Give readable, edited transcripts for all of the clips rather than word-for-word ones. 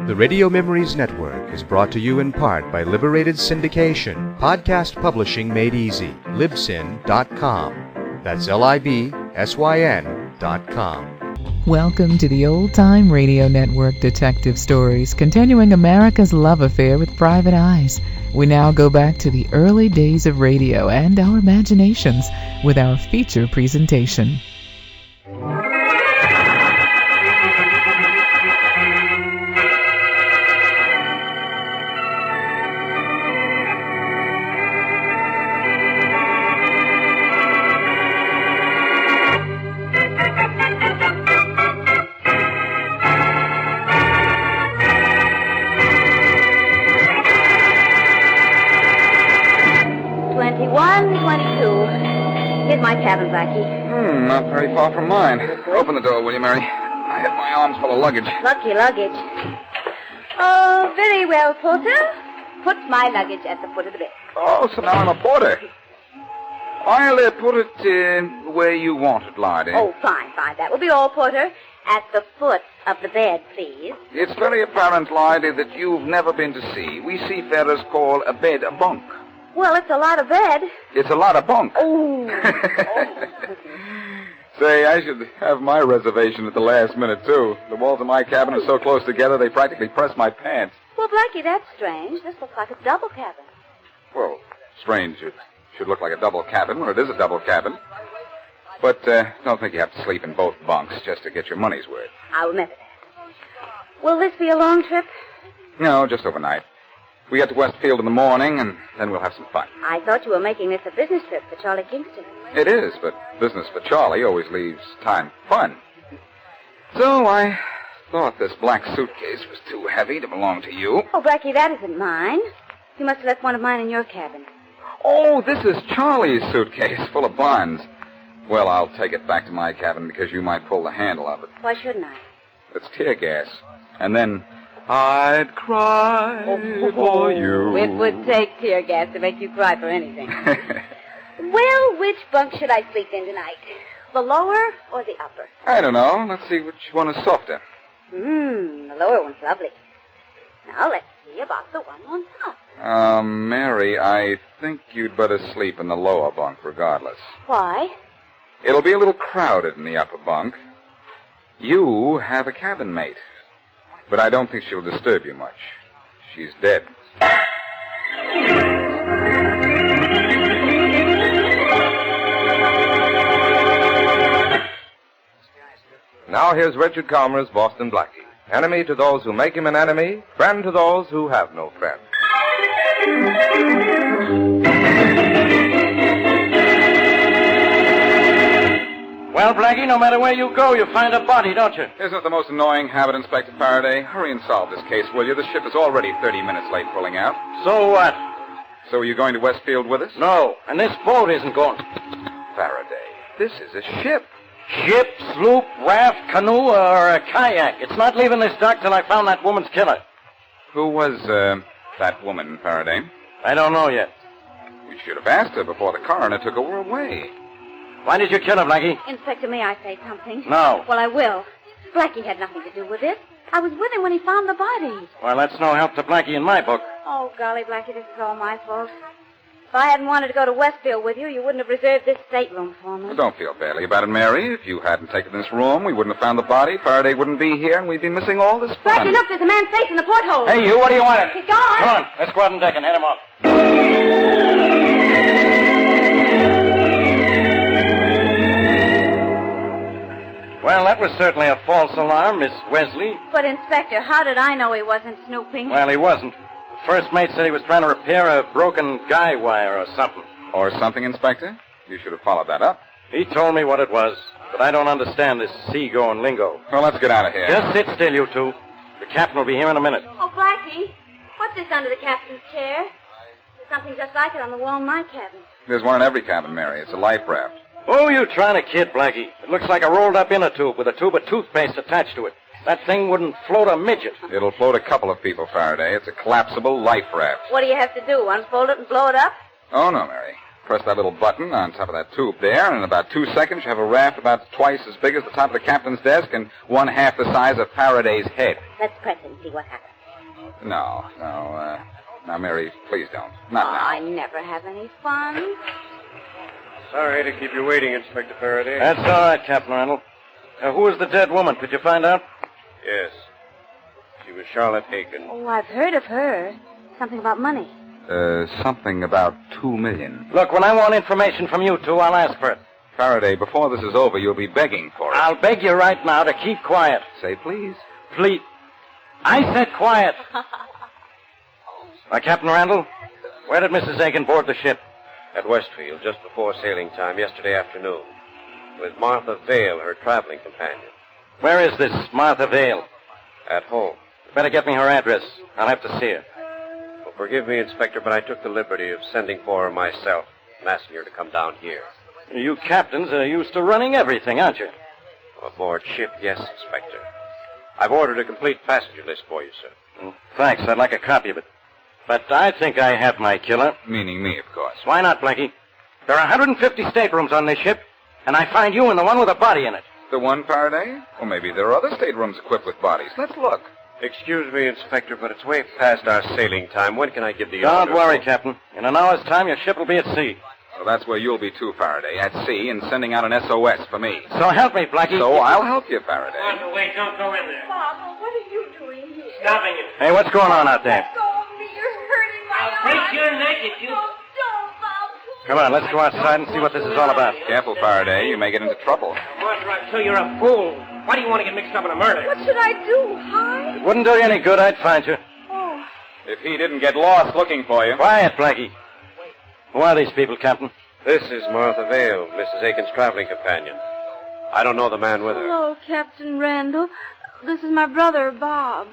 The Radio Memories Network is brought to you in part by Liberated Syndication, podcast publishing made easy, libsyn.com. That's libsyn.com. Welcome to the Old Time Radio Network detective stories, continuing America's love affair with private eyes. We now go back to the early days of radio and our imaginations with our feature presentation. Cabin, Blackie. Not very far from mine. Open the door, will you, Mary? I have my arms full of luggage. Lucky luggage. Oh, very well, porter. Put my luggage at the foot of the bed. Oh, so now I'm a porter. I'll put it where you want it, Lottie. Oh, fine. That will be all, porter. At the foot of the bed, please. It's very apparent, Lottie, that you've never been to sea. We seafarers call a bed a bunk. Well, it's a lot of bed. It's a lot of bunk. Oh. Say, I should have my reservation at the last minute, too. The walls of my cabin are so close together, they practically press my pants. Well, Blackie, that's strange. This looks like a double cabin. Well, strange. It should look like a double cabin when it is a double cabin. But don't think you have to sleep in both bunks just to get your money's worth. I'll remember that. Will this be a long trip? No, just overnight. We get to Westfield in the morning, and then we'll have some fun. I thought you were making this a business trip for Charlie Kingston. It is, but business for Charlie always leaves time for fun. So I thought this black suitcase was too heavy to belong to you. Oh, Blackie, that isn't mine. You must have left one of mine in your cabin. Oh, this is Charlie's suitcase full of bonds. Well, I'll take it back to my cabin because you might pull the handle of it. Why shouldn't I? It's tear gas. And then I'd cry for you. It would take tear gas to make you cry for anything. Well, which bunk should I sleep in tonight? The lower or the upper? I don't know. Let's see which one is softer. The lower one's lovely. Now, let's see about the one on top. Mary, I think you'd better sleep in the lower bunk regardless. Why? It'll be a little crowded in the upper bunk. You have a cabin mate. But I don't think she'll disturb you much. She's dead. Now here's Richard Calmer's Boston Blackie. Enemy to those who make him an enemy, friend to those who have no friend. Well, Blackie, no matter where you go, you find a body, don't you? Isn't it the most annoying habit, Inspector Faraday? Hurry and solve this case, will you? The ship is already 30 minutes late pulling out. So what? So are you going to Westfield with us? No, and this boat isn't going. Faraday, this is a ship. Ship, sloop, raft, canoe, or a kayak. It's not leaving this dock till I found that woman's killer. Who was, that woman, Faraday? I don't know yet. You should have asked her before the coroner took her away. Why did you kill her, Blackie? Inspector, may I say something? No. Well, I will. Blackie had nothing to do with it. I was with him when he found the body. Well, that's no help to Blackie in my book. Oh, golly, Blackie, this is all my fault. If I hadn't wanted to go to Westfield with you, you wouldn't have reserved this stateroom for me. Well, don't feel badly about it, Mary. If you hadn't taken this room, we wouldn't have found the body. Faraday wouldn't be here, and we'd be missing all this fun. Blackie, look, there's a man's face in the porthole. Hey, you, what do you want? He's gone. Come on, let's go out on deck and head him off. Well, that was certainly a false alarm, Miss Wesley. But, Inspector, how did I know he wasn't snooping? Well, he wasn't. The first mate said he was trying to repair a broken guy wire or something. Or something, Inspector? You should have followed that up. He told me what it was, but I don't understand this seagoing lingo. Well, let's get out of here. Just sit still, you two. The captain will be here in a minute. Oh, Blackie, what's this under the captain's chair? There's something just like it on the wall in my cabin. There's one in every cabin, Mary. It's a life raft. Oh, you trying to kid, Blackie. It looks like a rolled-up inner tube with a tube of toothpaste attached to it. That thing wouldn't float a midget. It'll float a couple of people, Faraday. It's a collapsible life raft. What do you have to do, unfold it and blow it up? Oh, no, Mary. press that little button on top of that tube there, and in about 2 seconds you have a raft about twice as big as the top of the captain's desk and 1/2 the size of Faraday's head. Let's press it and see what happens. No. Now, Mary, please don't. Not now. I never have any fun. Sorry to keep you waiting, Inspector Faraday. That's all right, Captain Randall. Who is the dead woman? Could you find out? Yes. She was Charlotte Aiken. Oh, I've heard of her. Something about money. Something about $2 million. Look, when I want information from you two, I'll ask for it. Faraday, before this is over, you'll be begging for it. I'll beg you right now to keep quiet. Say please. Please. I said quiet. Captain Randall, where did Mrs. Aiken board the ship? At Westfield, just before sailing time, yesterday afternoon. With Martha Vale, her traveling companion. Where is this Martha Vale? At home. You better get me her address. I'll have to see her. Well, forgive me, Inspector, but I took the liberty of sending for her myself and asking her to come down here. You captains are used to running everything, aren't you? Aboard ship, yes, Inspector. I've ordered a complete passenger list for you, sir. Thanks. I'd like a copy of it. But I think I have my killer. Meaning me, of course. Why not, Blackie? There are 150 staterooms on this ship, and I find you in the one with a body in it. The one, Faraday? Or maybe there are other staterooms equipped with bodies. Let's look. Excuse me, Inspector, but it's way past our sailing time. When can I give the Don't order? worry, Captain. In an hour's time, your ship will be at sea. Well, that's where you'll be, too, Faraday. At sea and sending out an SOS for me. So help me, Blackie. So I'll help you, Faraday. Martha, wait, don't go in there. Papa, what are you doing here? Stopping it. Hey, what's going on out there? Let go of me. You're hurting my I'll break your neck if you... Don't, Bob. Come on, let's go outside and see what this is all about. Careful, Faraday. You may get into trouble. Martha, I'm sure you're a fool. Why do you want to get mixed up in a murder? What should I do? Hide? It wouldn't do you any good. I'd find you. Oh, If he didn't get lost looking for you. Quiet, Blackie. Who are these people, Captain? This is Martha Vale, Mrs. Aiken's traveling companion. I don't know the man with her. hello, Captain Randall. This is my brother, Bob.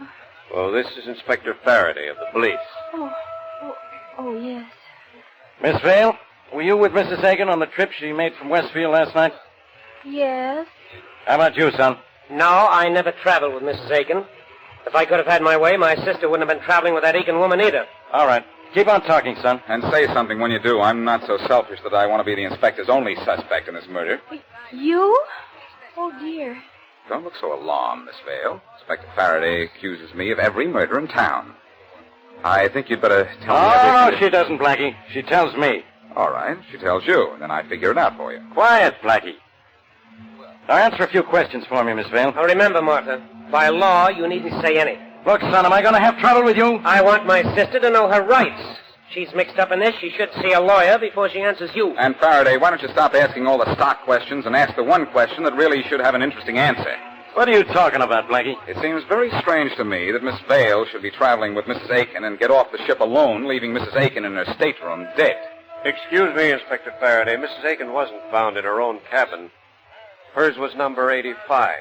Well, this is Inspector Faraday of the police. Oh, yes. Miss Vale, were you with Mrs. Aiken on the trip she made from Westfield last night? Yes. How about you, son? No, I never traveled with Mrs. Aiken. If I could have had my way, my sister wouldn't have been traveling with that Aiken woman either. All right. Keep on talking, son. And say something when you do. I'm not so selfish that I want to be the inspector's only suspect in this murder. You? Oh, dear. Don't look so alarmed, Miss Vale. Inspector Faraday accuses me of every murder in town. I think you'd better tell me everything. No, she doesn't, Blackie. She tells me. All right. She tells you, and then I figure it out for you. Quiet, Blackie. Now answer a few questions for me, Miss Vale. Now remember, Martha, by law, you needn't say anything. Look, son, am I going to have trouble with you? I want my sister to know her rights. She's mixed up in this. She should see a lawyer before she answers you. And Faraday, why don't you stop asking all the stock questions and ask the one question that really should have an interesting answer? What are you talking about, Blackie? It seems very strange to me that Miss Vale should be traveling with Mrs. Aiken and get off the ship alone, leaving Mrs. Aiken in her stateroom dead. Excuse me, Inspector Faraday. Mrs. Aiken wasn't found in her own cabin. Hers was number 85.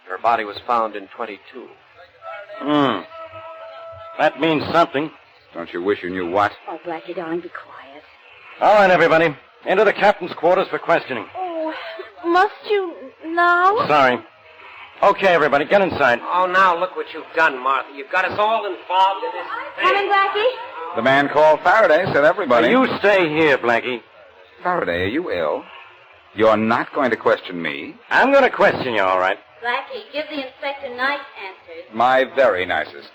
Her body was found in 22. That means something. Don't you wish you knew what? Oh, Blackie, darling, be quiet. All right, everybody. Into the captain's quarters for questioning. Oh, must you now? Sorry. Okay, everybody, get inside. Oh, now look what you've done, Martha. You've got us all involved in this thing. Coming, Blackie? The man called Faraday said everybody. You stay here, Blackie. Faraday, are you ill? You're not going to question me? I'm going to question you, all right. Blackie, give the inspector nice answers. My very nicest.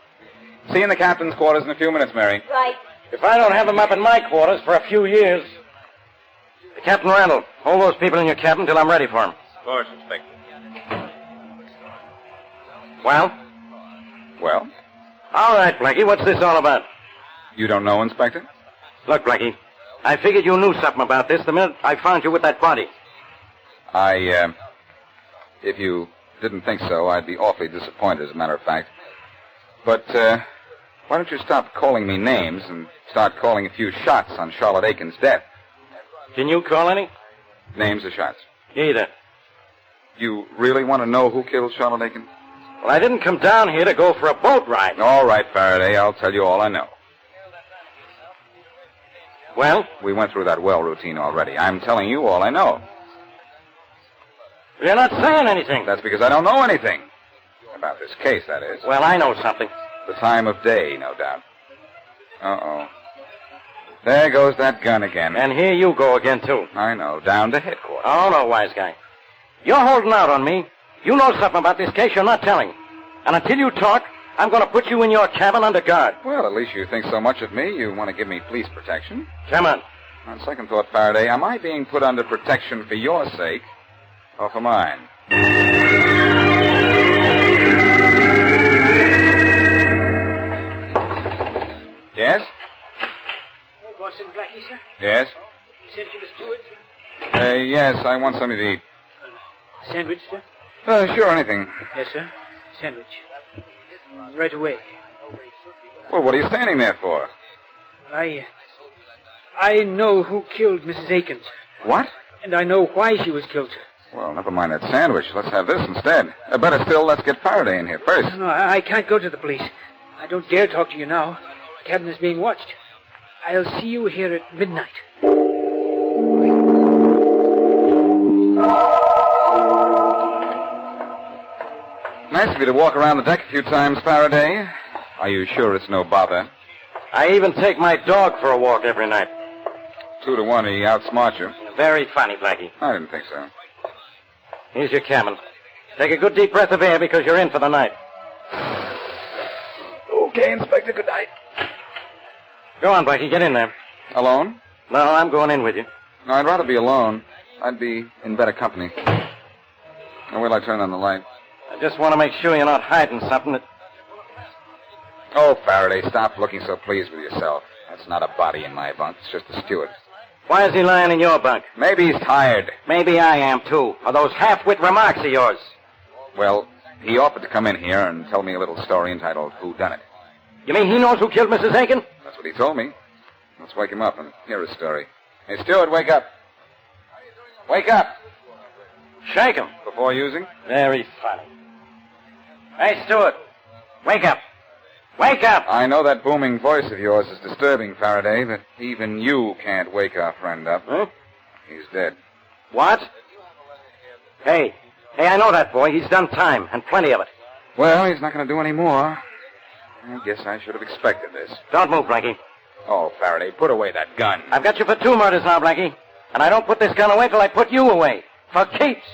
See you in the captain's quarters in a few minutes, Mary. Right. If I don't have them up in my quarters for a few years... Captain Randall, hold those people in your cabin till I'm ready for them. Of course, Inspector. Well? Well? All right, Blackie, what's this all about? You don't know, Inspector? Look, Blackie, I figured you knew something about this the minute I found you with that body. If you didn't think so, I'd be awfully disappointed, as a matter of fact. But, why don't you stop calling me names and start calling a few shots on Charlotte Aiken's death? Can you call any? Names or shots? Either. You really want to know who killed Charlotte Aiken? Well, I didn't come down here to go for a boat ride. All right, Faraday, I'll tell you all I know. Well? We went through that well routine already. I'm telling you all I know. You're not saying anything. That's because I don't know anything. About this case, that is. Well, I know something. The time of day, no doubt. Uh-oh. There goes that gun again. And here you go again, too. I know. Down to headquarters. Oh, no, wise guy. You're holding out on me. You know something about this case you're not telling. And until you talk, I'm going to put you in your cabin under guard. Well, at least you think so much of me, you want to give me police protection. Come on. On second thought, Faraday, am I being put under protection for your sake or for mine? Yes? Boston Blackie, sir? Yes? Sent you the steward? Yes, I want something to eat. Sandwich, sir? Sure, anything. Yes, sir. Sandwich. Right away. Well, what are you standing there for? I know who killed Mrs. Aiken. What? And I know why she was killed. Well, never mind that sandwich. Let's have this instead. Better still, let's get Faraday in here first. No, I can't go to the police. I don't dare talk to you now. The cabin is being watched. I'll see you here at midnight. Nice of you to walk around the deck a few times, Faraday. Are you sure it's no bother? I even take my dog for a walk every night. 2 to 1, he outsmarts you. Very funny, Blackie. I didn't think so. Here's your cabin. Take a good deep breath of air because you're in for the night. Okay, Inspector, good night. Go on, Blackie, get in there. Alone? No, I'm going in with you. No, I'd rather be alone. I'd be in better company. Now, wait till I turn on the light. I just want to make sure you're not hiding something that... Oh, Faraday, stop looking so pleased with yourself. That's not a body in my bunk. It's just a steward. Why is he lying in your bunk? Maybe he's tired. Maybe I am, too. Or those half-wit remarks of yours. Well, he offered to come in here and tell me a little story entitled Who Done It. You mean he knows who killed Mrs. Aiken? That's what he told me. Let's wake him up and hear his story. Hey, steward, wake up. Wake up. Shake him. Before using? Very funny. Hey, Stewart. Wake up. Wake up! I know that booming voice of yours is disturbing, Faraday, but even you can't wake our friend up. Huh? He's dead. What? Hey, I know that boy. He's done time, and plenty of it. Well, he's not going to do any more. I guess I should have expected this. Don't move, Blackie. Oh, Faraday, put away that gun. I've got you for 2 murders now, Blackie. And I don't put this gun away till I put you away. For keeps.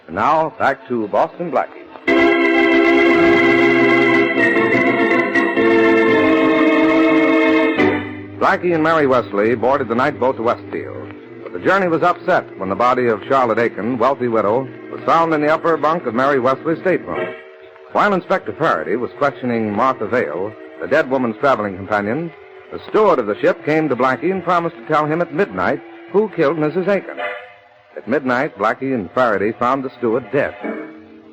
And now, back to Boston Blackie. Blackie and Mary Wesley boarded the night boat to Westfield. But the journey was upset when the body of Charlotte Aiken, wealthy widow, was found in the upper bunk of Mary Wesley's stateroom. While Inspector Faraday was questioning Martha Vale, the dead woman's traveling companion, the steward of the ship came to Blackie and promised to tell him at midnight who killed Mrs. Aiken. At midnight, Blackie and Faraday found the steward dead.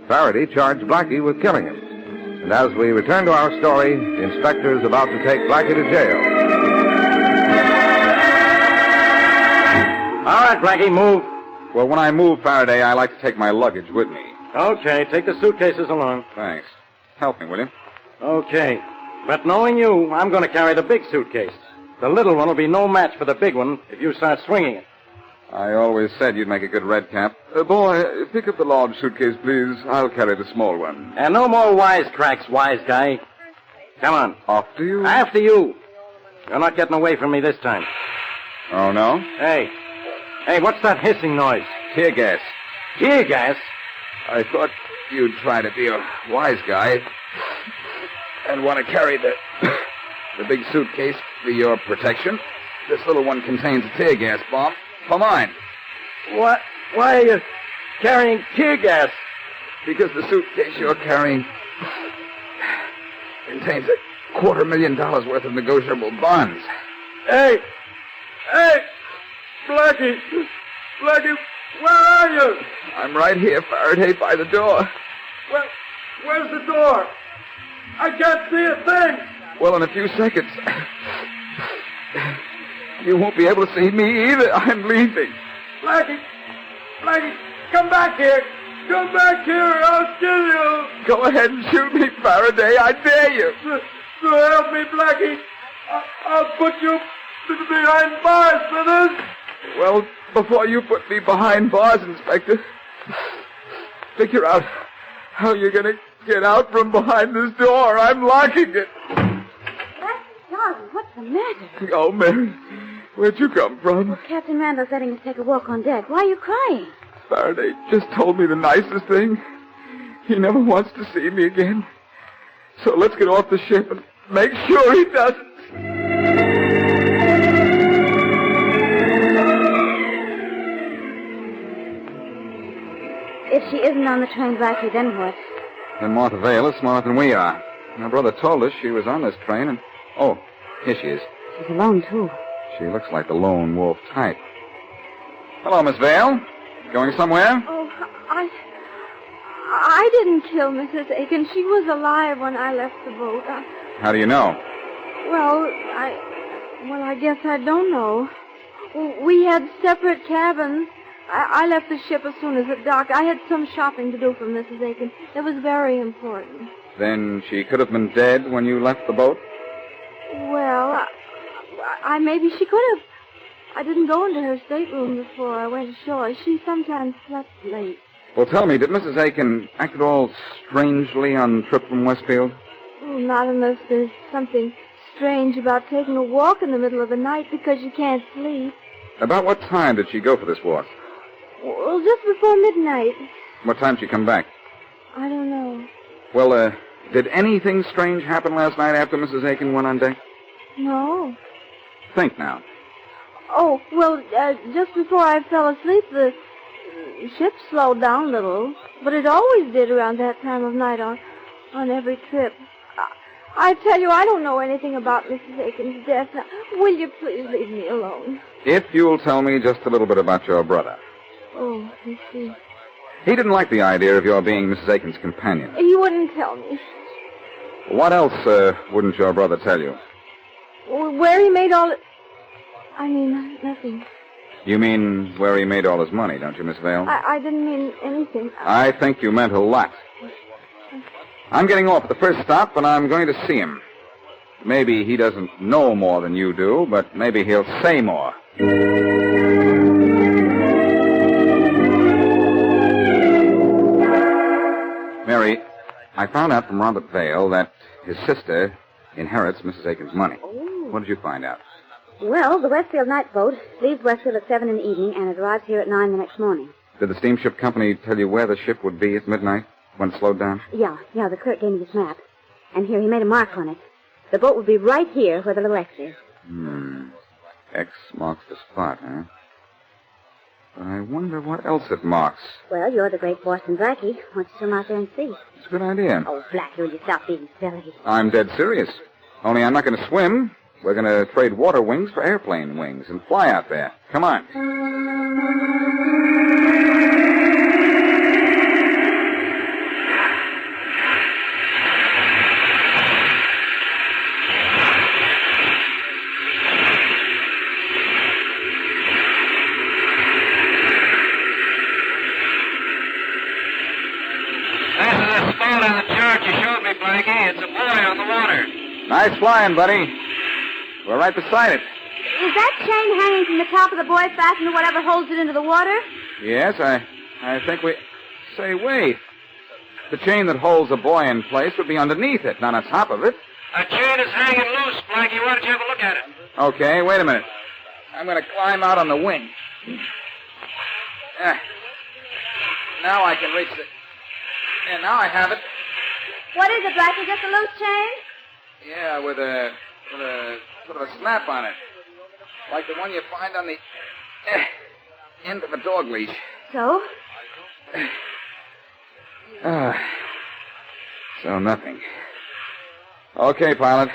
Faraday charged Blackie with killing him. And as we return to our story, the inspector is about to take Blackie to jail. All right, Blackie, move. Well, when I move, Faraday, I like to take my luggage with me. Okay, take the suitcases along. Thanks. Help me, will you? Okay. But knowing you, I'm going to carry the big suitcase. The little one will be no match for the big one if you start swinging it. I always said you'd make a good red cap. Boy, pick up the large suitcase, please. I'll carry the small one. And no more wisecracks, wise guy. Come on. After you? After you. You're not getting away from me this time. Oh, no? Hey, what's that hissing noise? Tear gas. Tear gas? I thought you'd try to be a wise guy and want to carry the big suitcase for your protection. This little one contains a tear gas bomb. For mine. What? Why are you carrying tear gas? Because the suitcase you're carrying contains $250,000 worth of negotiable bonds. Hey, Blackie, where are you? I'm right here, Faraday, by the door. Well, where's the door? I can't see a thing. Well, in a few seconds. You won't be able to see me either. I'm leaving. Blackie, come back here. Come back here or I'll kill you. Go ahead and shoot me, Faraday. I dare you. So help me, Blackie. I'll put you behind bars for this. Well, before you put me behind bars, Inspector, figure out how you're going to Get out from behind this door. I'm locking it. Darling, what's the matter? Oh, Mary, where'd you come from? Captain Randall's letting us take a walk on deck. Why are you crying? Faraday just told me the nicest thing. He never wants to see me again. So let's get off the ship and make sure he doesn't. If she isn't on the train, Blackie, then what? Then Martha Vale is smarter than we are. My brother told us she was on this train and... Oh, here she is. She's alone, too. She looks like the lone wolf type. Hello, Miss Vale. Going somewhere? Oh, I didn't kill Mrs. Aiken. She was alive when I left the boat. How do you know? Well, I guess I don't know. We had separate cabins. I left the ship as soon as it docked. I had some shopping to do for Mrs. Aiken. It was very important. Then she could have been dead when you left the boat? Well, maybe she could have. I didn't go into her stateroom before I went ashore. She sometimes slept late. Well, tell me, did Mrs. Aiken act at all strangely on the trip from Westfield? Oh, not unless there's something strange about taking a walk in the middle of the night because you can't sleep. About what time did she go for this walk? Well, just before midnight. What time did she come back? I don't know. Well, did anything strange happen last night after Mrs. Aiken went on deck? No. Think now. Oh, well, just before I fell asleep, the ship slowed down a little. But it always did around that time of night on every trip. I tell you, I don't know anything about Mrs. Aiken's death. Now, will you please leave me alone? If you'll tell me just a little bit about your brother. Oh, I see. He didn't like the idea of your being Mrs. Aiken's companion. He wouldn't tell me. What else wouldn't your brother tell you? Where he made all... I mean, nothing. You mean where he made all his money, don't you, Miss Vale? I didn't mean anything. I think you meant a lot. I'm getting off at the first stop, and I'm going to see him. Maybe he doesn't know more than you do, but maybe he'll say more. Mary, I found out from Robert Vale that his sister inherits Mrs. Aiken's money. Oh. What did you find out? Well, the Westfield night boat leaves Westfield at 7 in the evening, and it arrives here at 9 the next morning. Did the steamship company tell you where the ship would be at midnight when it slowed down? Yeah, the clerk gave me this map. And here, he made a mark on it. The boat would be right here where the little X is. X marks the spot, huh? But I wonder what else it marks. Well, you're the great Boston Blackie. Why don't you swim out there and see? It's a good idea. Oh, Blackie, will you stop being silly? I'm dead serious. Only I'm not going to swim. We're going to trade water wings for airplane wings and fly out there. Come on. Nice flying, buddy. We're right beside it. Is that chain hanging from the top of the buoy fastened to whatever holds it into the water? Yes, I think we... Say, wait. The chain that holds a buoy in place would be underneath it, not on top of it. A chain is hanging loose, Blackie. Why don't you have a look at it? Okay, wait a minute. I'm going to climb out on the wing. Now I can reach it. Yeah, now I have it. What is it, Blackie? Just a loose chain? Yeah, with a sort of a snap on it. Like the one you find on the end of a dog leash. So? So nothing. Okay, pilot.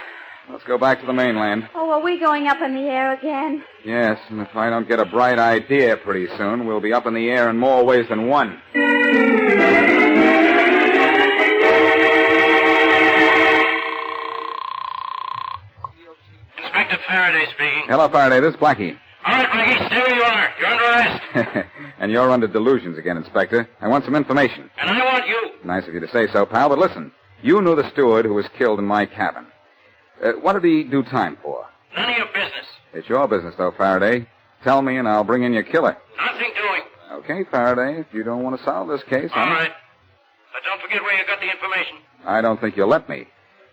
Let's go back to the mainland. Oh, are we going up in the air again? Yes, and if I don't get a bright idea pretty soon, we'll be up in the air in more ways than one. Inspector Faraday speaking. Hello, Faraday. This is Blackie. All right, Blackie, stay where you are. You're under arrest. And you're under delusions again, Inspector. I want some information. And I want you. Nice of you to say so, pal, but listen. You knew the steward who was killed in my cabin. What did he do time for? None of your business. It's your business, though, Faraday. Tell me, and I'll bring in your killer. Nothing doing. Okay, Faraday, if you don't want to solve this case, All right. But don't forget where you got the information. I don't think you'll let me.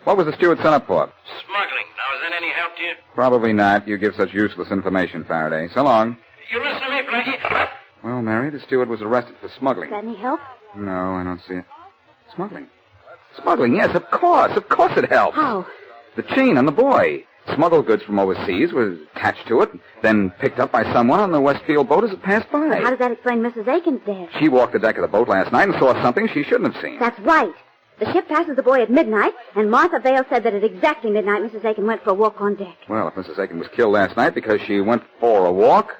What was the steward sent up for? Smuggling. Now, is that any help to you? Probably not. You give such useless information, Faraday. So long. You listen to me, Blackie. Well, Mary, the steward was arrested for smuggling. Is that any help? No, I don't see it. Smuggling? Smuggling, yes, of course. Of course it helps. How? The chain on the boy. Smuggled goods from overseas was attached to it, then picked up by someone on the Westfield boat as it passed by. How does that explain Mrs. Aiken's death? She walked the deck of the boat last night and saw something she shouldn't have seen. That's right. The ship passes the boy at midnight, and Martha Vale said that at exactly midnight Mrs. Aiken went for a walk on deck. Well, if Mrs. Aiken was killed last night because she went for a walk,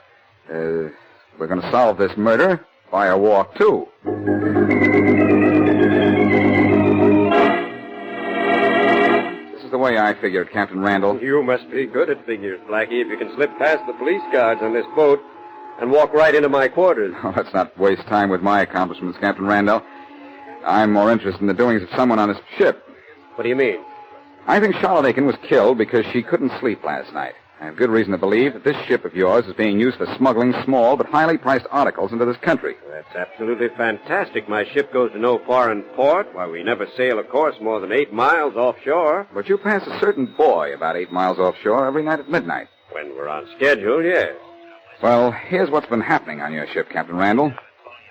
we're going to solve this murder by a walk, too. This is the way I figure it, Captain Randall. You must be good at figures, Blackie, if you can slip past the police guards on this boat and walk right into my quarters. Oh, let's not waste time with my accomplishments, Captain Randall. I'm more interested in the doings of someone on this ship. What do you mean? I think Charlotte Aiken was killed because she couldn't sleep last night. I have good reason to believe that this ship of yours is being used for smuggling small but highly priced articles into this country. That's absolutely fantastic. My ship goes to no foreign port. Why, we never sail a course more than 8 miles offshore. But you pass a certain buoy about 8 miles offshore every night at midnight. When we're on schedule, yes. Well, here's what's been happening on your ship, Captain Randall.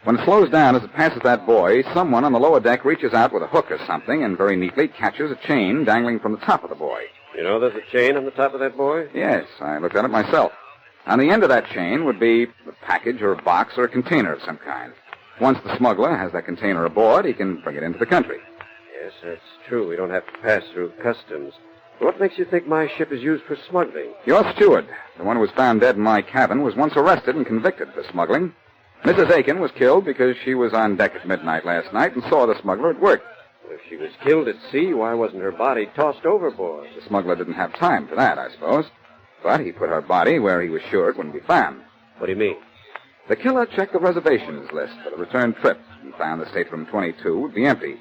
When it slows down as it passes that buoy, someone on the lower deck reaches out with a hook or something and very neatly catches a chain dangling from the top of the buoy. You know there's a chain on the top of that buoy? Yes, I looked at it myself. On the end of that chain would be a package or a box or a container of some kind. Once the smuggler has that container aboard, he can bring it into the country. Yes, that's true. We don't have to pass through customs. What makes you think my ship is used for smuggling? Your steward, the one who was found dead in my cabin, was once arrested and convicted for smuggling. Mrs. Aiken was killed because she was on deck at midnight last night and saw the smuggler at work. If she was killed at sea, why wasn't her body tossed overboard? The smuggler didn't have time for that, I suppose. But he put her body where he was sure it wouldn't be found. What do you mean? The killer checked the reservations list for the return trip and found the stateroom 22 would be empty.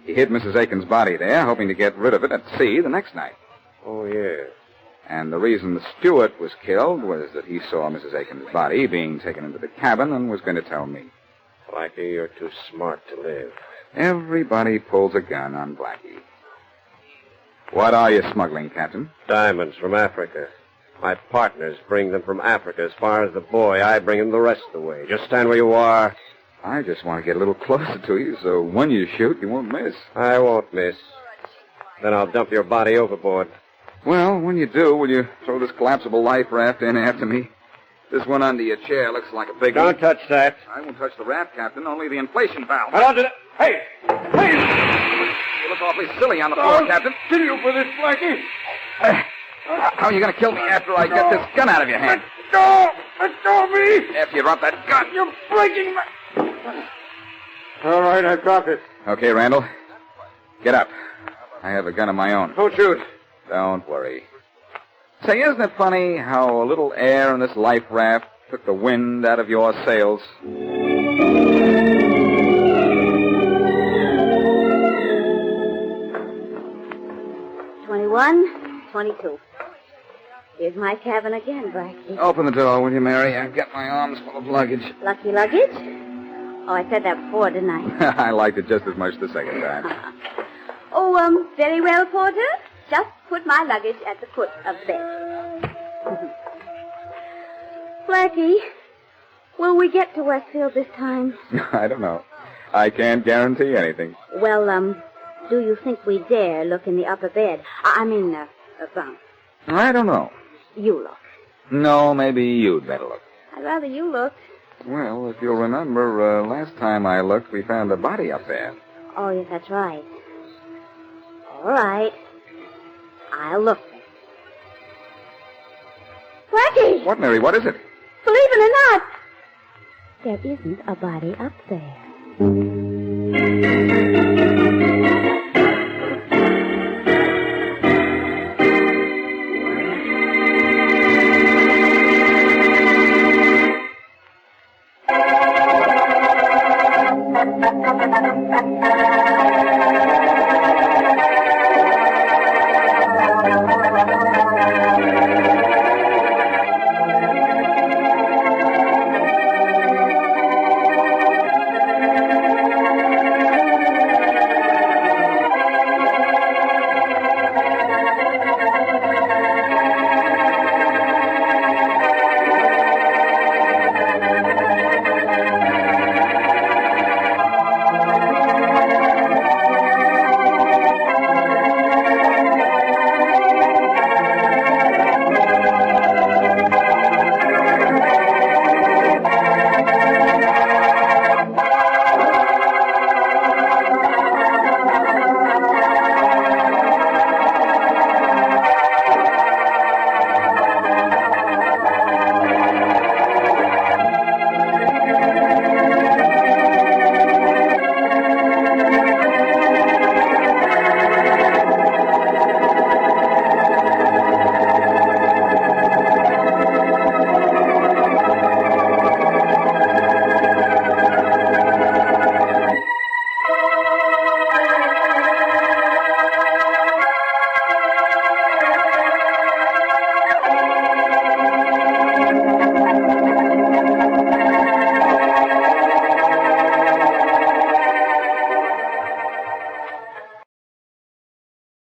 He hid Mrs. Aiken's body there, hoping to get rid of it at sea the next night. Oh, yes. And the reason the steward was killed was that he saw Mrs. Aiken's body being taken into the cabin and was going to tell me. Blackie, you're too smart to live. Everybody pulls a gun on Blackie. What are you smuggling, Captain? Diamonds from Africa. My partners bring them from Africa as far as the buoy. I bring them the rest of the way. Just stand where you are. I just want to get a little closer to you so when you shoot, you won't miss. I won't miss. Then I'll dump your body overboard. Well, when you do, will you throw this collapsible life raft in after me? This one under your chair looks like a big one. Don't touch that. I won't touch the raft, Captain, only the inflation valve. I don't do that. Hey! Hey! You look awfully silly on the floor, Captain. Kill you for this, Blackie. How are you going to kill me after I get this gun out of your hand? Let go! Let go of me! After you drop that gun. You're breaking my... All right, I've dropped it. Okay, Randall. Get up. I have a gun of my own. Don't shoot. Don't worry. Say, isn't it funny how a little air in this life raft took the wind out of your sails? 21, 22. Here's my cabin again, Blackie. Open the door, will you, Mary? I've got my arms full of luggage. Lucky luggage? Oh, I said that before, didn't I? I liked it just as much the second time. Oh, very well, Porter. Just put my luggage at the foot of the bed. Blackie, will we get to Westfield this time? I don't know. I can't guarantee anything. Well, do you think we dare look in the upper bed? I mean, bunk. I don't know. You look. No, maybe you'd better look. I'd rather you looked. Well, if you'll remember, last time I looked, we found a body up there. Oh, yes, that's right. All right. I'll look. Blackie! What, Mary? What is it? Believe it or not, there isn't a body up there.